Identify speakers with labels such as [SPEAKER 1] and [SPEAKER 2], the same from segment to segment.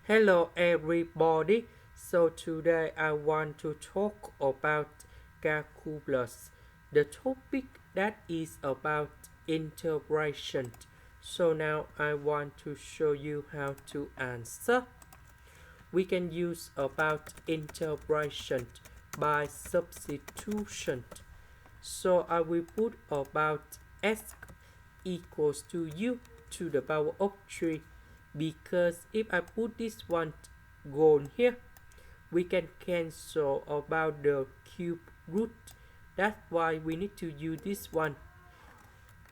[SPEAKER 1] Hello everybody. So today I want to talk about calculus. The topic that is about integration. So now I want to show you how to answer. We can use about integration by substitution. So I will put about s equals to u to the power of 3, because if I put this one gone here, we can cancel about the cube root. That's why we need to use this one.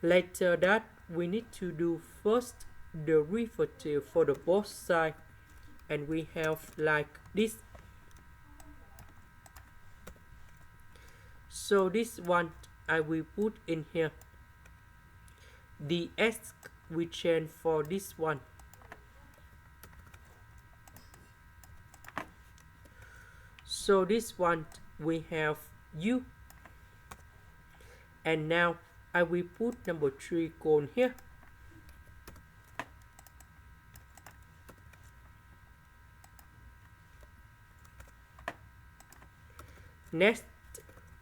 [SPEAKER 1] Later that we need to do first the derivative for the both sides, and we have like this. So this one I will put in here. The s we change for this one. So this one we have u, and now I will put number 3 cone here. Next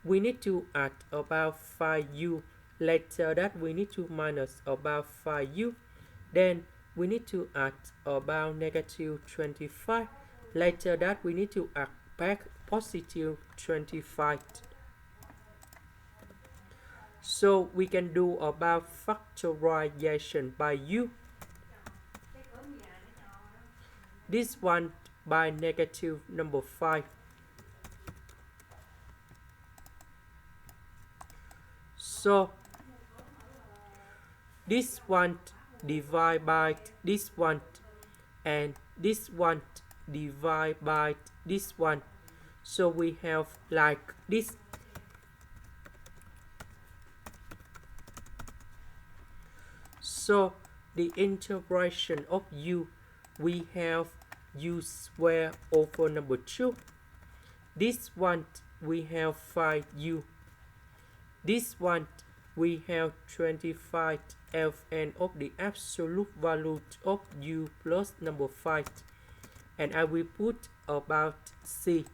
[SPEAKER 1] we need to add about 5u. Later that we need to minus about 5u. Then we need to add about negative 25. Later that we need to add back positive 25. So we can do about factorization by u. This one by negative number 5. So this one divide by this one, and this one divide by this one. So we have like this. So the integration of u, we have u square over number 2. This one we have 5u. This one we have 25 Fn of the absolute value of u plus number 5. And I will put about c.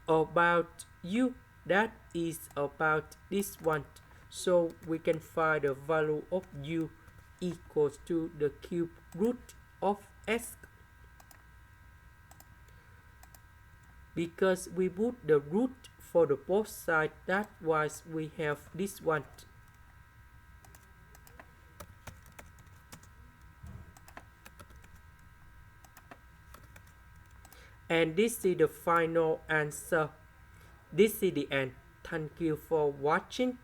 [SPEAKER 1] About u, that is about this one. So we can find the value of u equals to the cube root of s, because we put the root for the both sides. That's why we have this one. And this is the final answer. This is the end. Thank you for watching.